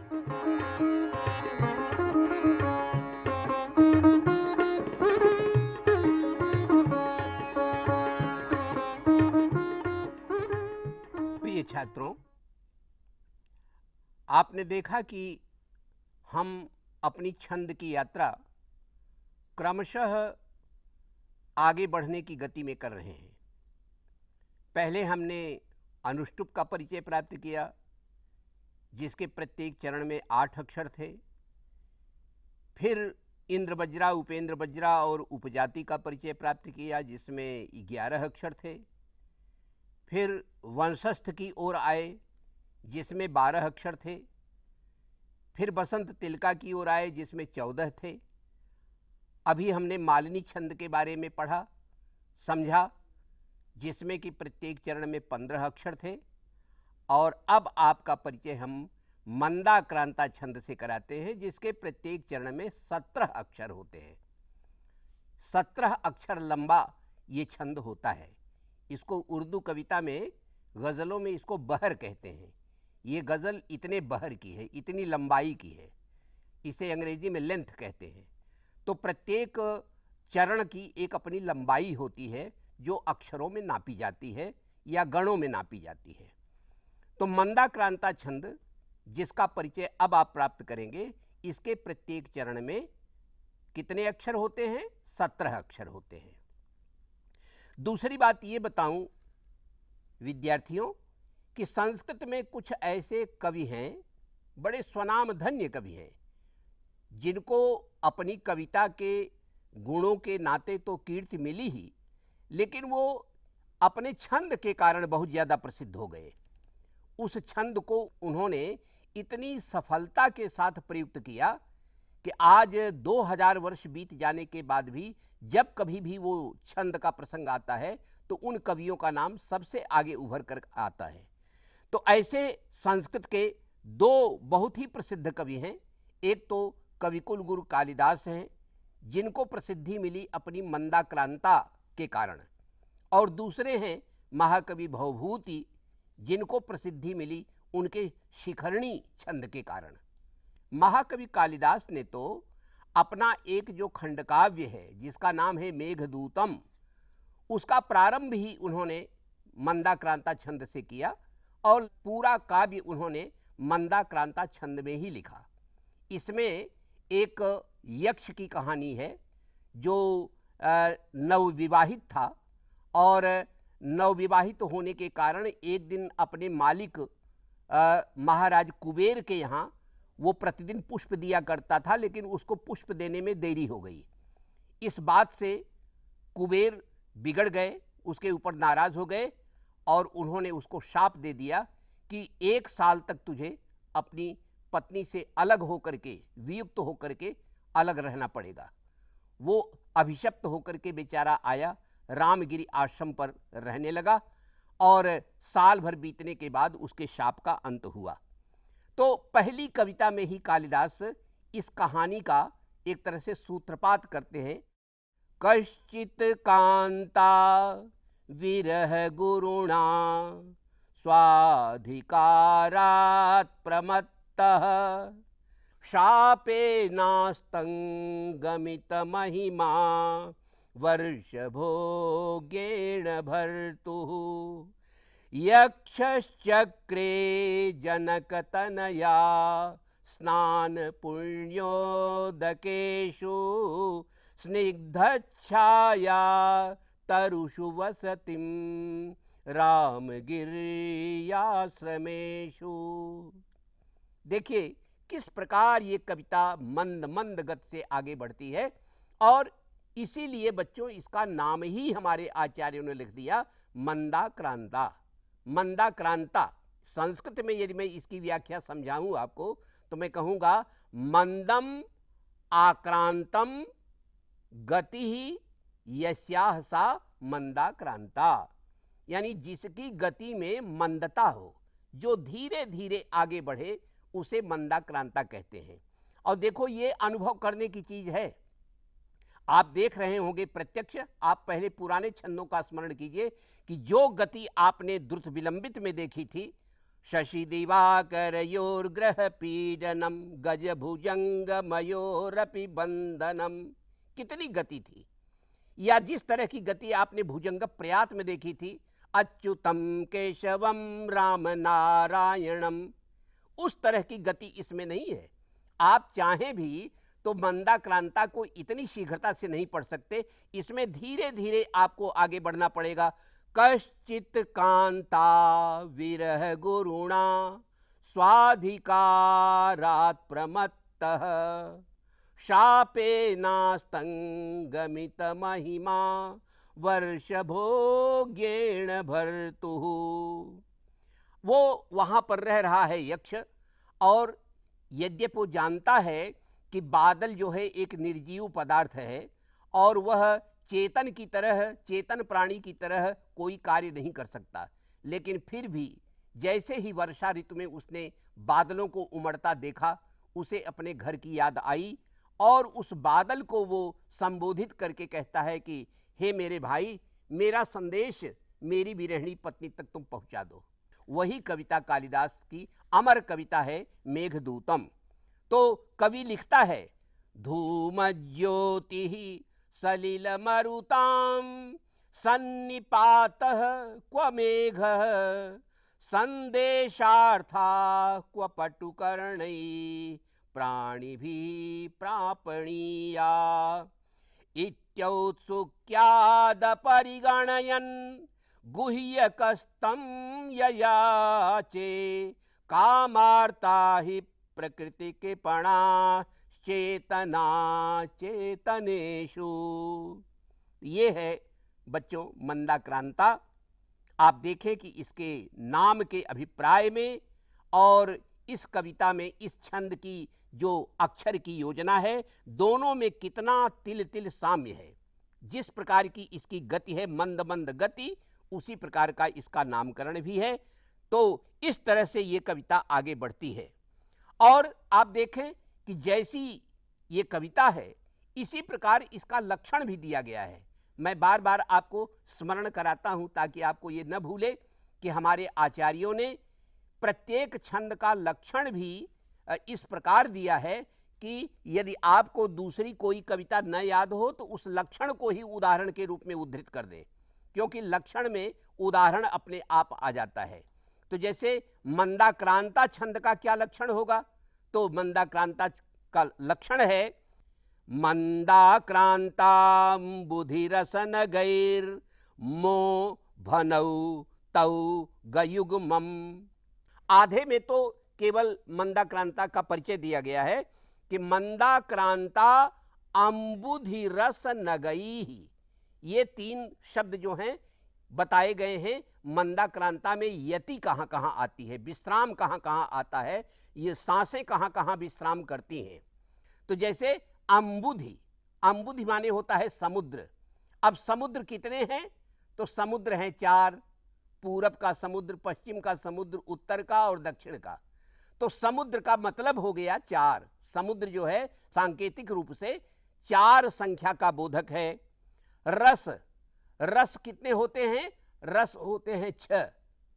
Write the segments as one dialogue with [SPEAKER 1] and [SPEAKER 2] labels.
[SPEAKER 1] प्रिय छात्रों, आपने देखा कि हम अपनी छंद की यात्रा क्रमशः आगे बढ़ने की गति में कर रहे हैं। पहले हमने अनुष्टुप का परिचय प्राप्त किया, जिसके प्रत्येक चरण में 8 अक्षर थे। फिर इंद्र बज्रा, उपेंद्र बज्रा और उपजाति का परिचय प्राप्त किया, जिसमें 11 अक्षर थे। फिर वंशस्थ की ओर आए, जिसमें 12 अक्षर थे। फिर बसंत तिलका की ओर आए, जिसमें 14 थे। अभी हमने मालिनी छंद के बारे में पढ़ा, समझा, जिसमें कि प्रत्येक चरण में 15 अक्षर थे। और अब आपका परिचय हम मंदाक्रांता छंद से कराते हैं, जिसके प्रत्येक चरण में 17 अक्षर होते हैं। 17 अक्षर लंबा ये छंद होता है। इसको उर्दू कविता में, गज़लों में इसको बहर कहते हैं। ये गज़ल इतने बहर की है, इतनी लंबाई की है। इसे अंग्रेजी में लेंथ कहते हैं। तो प्रत्येक चरण की एक अपनी लंबाई होती है, जो अक्षरों में नापी जाती है या गणों में नापी जाती है। तो मंदाक्रांता छंद, जिसका परिचय अब आप प्राप्त करेंगे, इसके प्रत्येक चरण में कितने अक्षर होते हैं? 17 अक्षर होते हैं। दूसरी बात ये बताऊं विद्यार्थियों कि संस्कृत में कुछ ऐसे कवि हैं, बड़े स्वनामधन्य कवि हैं, जिनको अपनी कविता के गुणों के नाते तो कीर्ति मिली ही, लेकिन वो अपने छंद के कारण बहुत ज़्यादा प्रसिद्ध हो गए। उस छंद को उन्होंने इतनी सफलता के साथ प्रयुक्त किया कि आज 2000 वर्ष बीत जाने के बाद भी जब कभी भी वो छंद का प्रसंग आता है, तो उन कवियों का नाम सबसे आगे उभर कर आता है। तो ऐसे संस्कृत के 2 बहुत ही प्रसिद्ध कवि हैं। एक तो कविकुल गुरु कालिदास हैं, जिनको प्रसिद्धि मिली अपनी मंदाक्रांता के कारण, और दूसरे हैं महाकवि भवभूति, जिनको प्रसिद्धि मिली उनके शिखरणी छंद के कारण। महाकवि कालिदास ने तो अपना एक जो खंडकाव्य है, जिसका नाम है मेघदूतम, उसका प्रारंभ ही उन्होंने मंदाक्रांता छंद से किया और पूरा काव्य उन्होंने मंदाक्रांता छंद में ही लिखा। इसमें एक यक्ष की कहानी है, जो नवविवाहित था, और नवविवाहित होने के कारण एक दिन अपने मालिक महाराज कुबेर के यहाँ वो प्रतिदिन पुष्प दिया करता था, लेकिन उसको पुष्प देने में देरी हो गई। इस बात से कुबेर बिगड़ गए, उसके ऊपर नाराज हो गए, और उन्होंने उसको शाप दे दिया कि 1 साल तक तुझे अपनी पत्नी से अलग होकर के, वियुक्त होकर के अलग रहना पड़ेगा। वो अभिशप्त होकर के बेचारा आया, रामगिरी आश्रम पर रहने लगा, और साल भर बीतने के बाद उसके शाप का अंत हुआ। तो पहली कविता में ही कालिदास इस कहानी का एक तरह से सूत्रपात करते हैं। कश्चित कांता विरह गुरुणा स्वाधिकारात् प्रमत्तः शापे नास्तंगमित महिमा वर्षभोगेण भर्तुः यक्षश्चक्रे जनकतनया स्नान पुण्योदकेषु स्निग्धच्छाया तरुषु वसतिं रामगिर्याश्रमेषु। देखिए किस प्रकार ये कविता मंद मंद गति से आगे बढ़ती है, और इसीलिए बच्चों इसका नाम ही हमारे आचार्यों ने लिख दिया मंदाक्रांता। मंदाक्रांता संस्कृत में यदि मैं इसकी व्याख्या समझाऊं आपको, तो मैं कहूँगा मंदम आक्रांतम गति ही यस्याह सा मंदाक्रांता, यानी जिसकी गति में मंदता हो, जो धीरे धीरे आगे बढ़े, उसे मंदाक्रांता कहते हैं। और देखो ये अनुभव करने की चीज है। आप देख रहे होंगे प्रत्यक्ष, आप पहले पुराने छंदों का स्मरण कीजिए कि जो गति आपने द्रुत विलंबित में देखी थी, शशि दिवाकरयोर्ग्रह पीडनम गज भुजंग मयोरपि बंधनम। कितनी गति थी, या जिस तरह की गति आपने भुजंग प्रयात में देखी थी, अच्युतम केशवम राम नारायणम, उस तरह की गति इसमें नहीं है। आप चाहें भी तो मंदाक्रांता को इतनी शीघ्रता से नहीं पढ़ सकते, इसमें धीरे धीरे आपको आगे बढ़ना पड़ेगा। कश्चित कांता विरह गुरुणा स्वाधिकारात् प्रमत्तः शापे नास्तंगमित महिमा वर्ष भोग्येण भर्तुः। वो वहां पर रह रहा है यक्ष, और यद्यपि वो जानता है कि बादल जो है एक निर्जीव पदार्थ है और वह चेतन की तरह, चेतन प्राणी की तरह कोई कार्य नहीं कर सकता, लेकिन फिर भी जैसे ही वर्षा ऋतु में उसने बादलों को उमड़ता देखा, उसे अपने घर की याद आई और उस बादल को वो संबोधित करके कहता है कि हे मेरे भाई, मेरा संदेश मेरी विरहिणी पत्नी तक तुम पहुंचा दो। वही कविता कालिदास की अमर कविता है मेघदूतम। तो कवि लिखता है, धूम ज्योति सलिल मरुताम सन्निपातः क्व मेघः संदेशार्था क्व पटुकर्णैः प्राणिभिः प्रापणीया इत्यौत्सुक्यादपरिगणयन् गुह्यकस्तं ययाचे कामार्ता हि प्रकृतिकृपणा चेतना चेतनेषु। ये है बच्चों मंदाक्रांता। आप देखें कि इसके नाम के अभिप्राय में और इस कविता में इस छंद की जो अक्षर की योजना है, दोनों में कितना तिल तिल साम्य है। जिस प्रकार की इसकी गति है, मंद मंद गति, उसी प्रकार का इसका नामकरण भी है। तो इस तरह से ये कविता आगे बढ़ती है। और आप देखें कि जैसी ये कविता है, इसी प्रकार इसका लक्षण भी दिया गया है। मैं बार बार आपको स्मरण कराता हूं ताकि आपको ये न भूले कि हमारे आचार्यों ने प्रत्येक छंद का लक्षण भी इस प्रकार दिया है कि यदि आपको दूसरी कोई कविता न याद हो तो उस लक्षण को ही उदाहरण के रूप में उद्धृत कर दें, क्योंकि लक्षण में उदाहरण अपने आप आ जाता है। तो जैसे मंदाक्रांता छंद का क्या लक्षण होगा, तो मंदाक्रांता का लक्षण है, मंदाक्रांताम्बुधिरसन गैर मो भनौ तौ गयुग्मम। आधे में तो केवल मंदाक्रांता का परिचय दिया गया है कि मंदाक्रांता अम्बुधिरस नगई। ये तीन शब्द जो हैं बताए गए हैं। मंदाक्रांता में यति कहाँ कहाँ आती है, विश्राम कहाँ कहाँ आता है, ये सांसें कहाँ कहाँ विश्राम करती हैं। तो जैसे अम्बुधि, अम्बुधि माने होता है समुद्र। अब समुद्र कितने हैं, तो समुद्र हैं चार, पूरब का समुद्र, पश्चिम का समुद्र, उत्तर का और दक्षिण का। तो समुद्र का मतलब हो गया चार। समुद्र जो है सांकेतिक रूप से चार संख्या का बोधक है। रस, रस कितने होते हैं, रस होते हैं 6,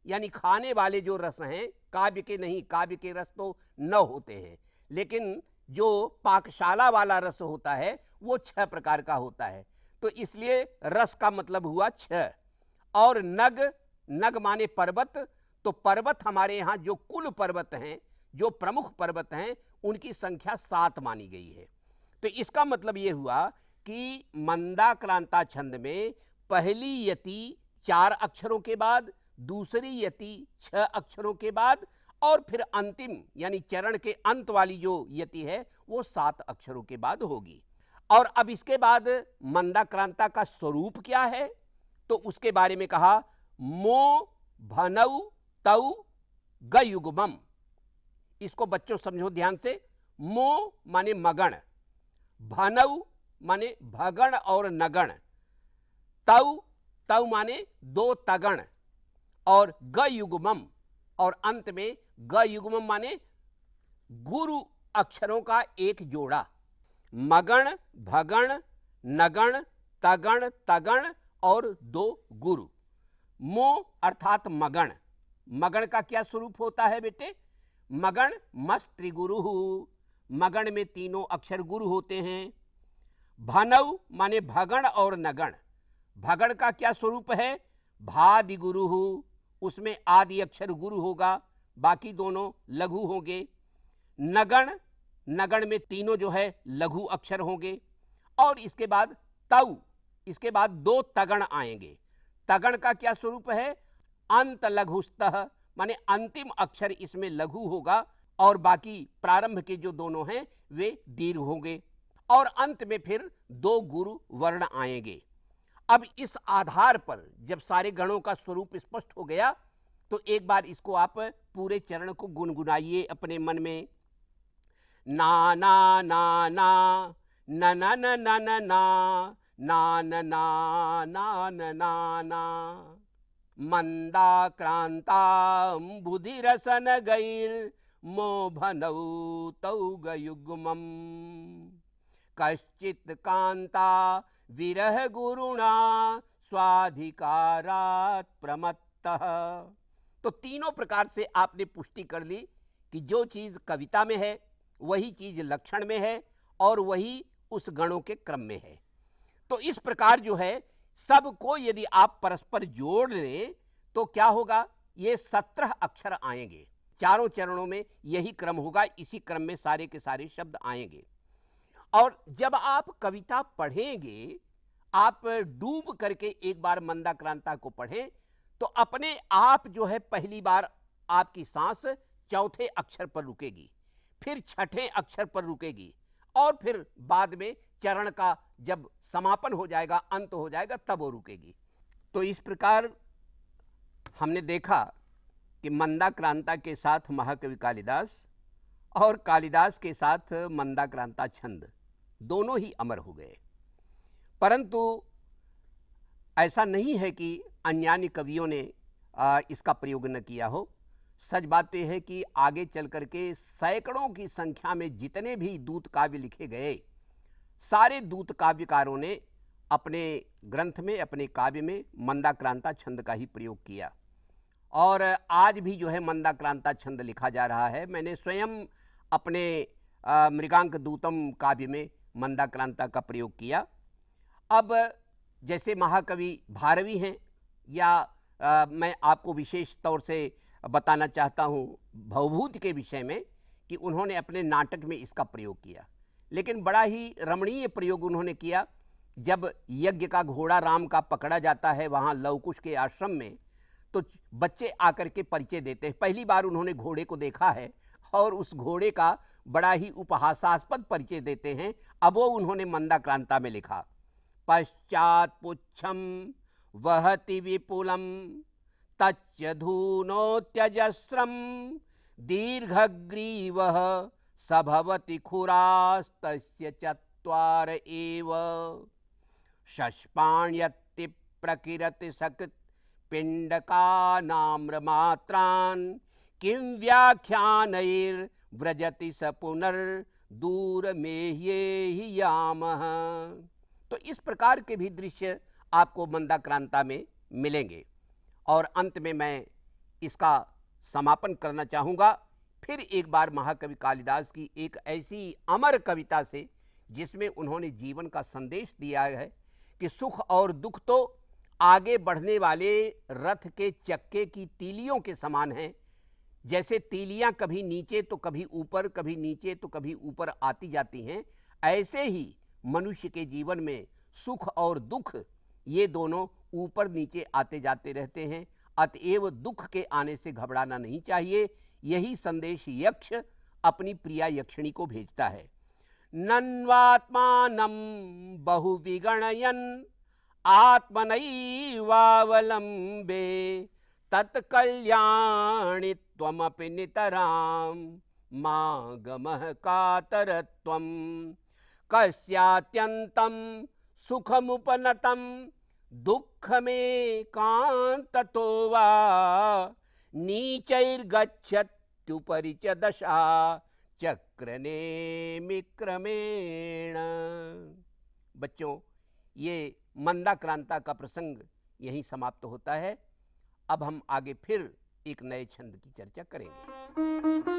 [SPEAKER 1] यानी खाने वाले जो रस हैं, काव्य के नहीं, काव्य के रस तो 9 होते हैं, लेकिन जो पाकशाला वाला रस होता है वो 6 प्रकार का होता है। तो इसलिए रस का मतलब हुआ 6। और नग, नग माने पर्वत, तो पर्वत हमारे यहाँ जो कुल पर्वत हैं, जो प्रमुख पर्वत हैं, उनकी संख्या 7 मानी गई है। तो इसका मतलब ये हुआ कि मंदाक्रांता छंद में पहली यति 4 अक्षरों के बाद, दूसरी यति 6 अक्षरों के बाद, और फिर अंतिम यानी चरण के अंत वाली जो यति है वो 7 अक्षरों के बाद होगी। और अब इसके बाद मंदाक्रांता का स्वरूप क्या है, तो उसके बारे में कहा, मो भनौ तौ गयुग्मम। इसको बच्चों समझो ध्यान से। मो माने मगण, भनौ माने भगण और नगण, तौ, तौ माने 2 तगण, और गयुग्मम, और अंत में गयुग्मम माने गुरु अक्षरों का एक जोड़ा। मगण, भगण, नगण, तगण, तगण और 2 गुरु। मो अर्थात मगण, मगण का क्या स्वरूप होता है बेटे? मगण मस्त त्रिगुरु, मगण में तीनों अक्षर गुरु होते हैं। भनौ माने भगण और नगण, भगण का क्या स्वरूप है? भादि गुरु, उसमें आदि अक्षर गुरु होगा, बाकी दोनों लघु होंगे। नगण, नगण में तीनों जो है लघु अक्षर होंगे। और इसके बाद तौ, इसके बाद दो तगण आएंगे। तगण का क्या स्वरूप है? अंत लघुस्तः, माने अंतिम अक्षर इसमें लघु होगा और बाकी प्रारंभ के जो दोनों हैं वे दीर्घ होंगे। और अंत में फिर दो गुरु वर्ण आएंगे। अब इस आधार पर जब सारे गणों का स्वरूप स्पष्ट हो गया तो एक बार इसको आप पूरे चरण को गुनगुनाइए अपने मन में। ना ना ना ना न न न न न ना ना न ना ना न ना ना मंदाक्रांता बुधिरसन गैर मोभनौ तौ गयुग्मम् कश्चित् कांता विरह गुरुणा स्वाधिकारात् प्रमत्तः। तो तीनों प्रकार से आपने पुष्टि कर ली कि जो चीज कविता में है वही चीज लक्षण में है और वही उस गणों के क्रम में है। तो इस प्रकार जो है सबको यदि आप परस्पर जोड़ लें तो क्या होगा? ये 17 अक्षर आएंगे। चारों चरणों में यही क्रम होगा, इसी क्रम में सारे के सारे शब्द आएंगे। और जब आप कविता पढ़ेंगे, आप डूब करके एक बार मंदाक्रांता को पढ़ें तो अपने आप जो है पहली बार आपकी सांस चौथे अक्षर पर रुकेगी, फिर छठे अक्षर पर रुकेगी और फिर बाद में चरण का जब समापन हो जाएगा, अंत हो जाएगा, तब वो रुकेगी। तो इस प्रकार हमने देखा कि मंदाक्रांता के साथ महाकवि कालिदास और कालिदास के साथ मंदाक्रांता छंद दोनों ही अमर हो गए। परंतु ऐसा नहीं है कि अन्यान्य कवियों ने इसका प्रयोग न किया हो। सच बात तो यह है कि आगे चल करके सैकड़ों की संख्या में जितने भी दूत काव्य लिखे गए, सारे दूत काव्यकारों ने अपने ग्रंथ में, अपने काव्य में मंदाक्रांता छंद का ही प्रयोग किया। और आज भी जो है मंदाक्रांता छंद लिखा जा रहा है। मैंने स्वयं अपने मृगांक दूतम काव्य में मंदाक्रांता का प्रयोग किया। अब जैसे महाकवि भारवी हैं, या मैं आपको विशेष तौर से बताना चाहता हूँ भवभूति के विषय में कि उन्होंने अपने नाटक में इसका प्रयोग किया, लेकिन बड़ा ही रमणीय प्रयोग उन्होंने किया। जब यज्ञ का घोड़ा राम का पकड़ा जाता है वहाँ लवकुश के आश्रम में, तो बच्चे आकर के परिचय देते हैं। पहली बार उन्होंने घोड़े को देखा है और उस घोड़े का बड़ा ही उपहासास्पद परिचय देते हैं। अब वो उन्होंने मंदाक्रांता में लिखा। पश्चात पुच्छम वहति विपुलम तच्च धूनोत्यजस्रम दीर्घग्रीवः सभवति खुरास्तस्य चत्वार एव शष्पाण्यति प्रकिरति सकृत् पिण्डकानाम्रमात्रान् किं व्याख्यानैर्व्रजति स पुनर्दूरमेह्येहि यामः। तो इस प्रकार के भी दृश्य आपको मंदाक्रांता में मिलेंगे। और अंत में मैं इसका समापन करना चाहूँगा फिर एक बार महाकवि कालिदास की एक ऐसी अमर कविता से जिसमें उन्होंने जीवन का संदेश दिया है कि सुख और दुख तो आगे बढ़ने वाले रथ के चक्के की तीलियों के समान हैं। जैसे तीलियां कभी नीचे तो कभी ऊपर, कभी नीचे तो कभी ऊपर आती जाती हैं, ऐसे ही मनुष्य के जीवन में सुख और दुख ये दोनों ऊपर नीचे आते जाते रहते हैं। अतएव दुख के आने से घबराना नहीं चाहिए। यही संदेश यक्ष अपनी प्रिया यक्षिणी को भेजता है। नन्वात्मानं बहुविगणयन् आत्मनैवावलम्बे तत्कल्याणि त्वमपि नितरां मागमः कातरत्वं कस्यात्यन्तं सुखमुपनतं दुःखमेकान्ततो वा नीचैर्गच्छत्युपरि च दशा चक्रनेमिक्रमेण। बच्चों, ये मंदाक्रांता का प्रसंग यहीं समाप्त होता है। अब हम आगे फिर एक नए छंद की चर्चा करेंगे।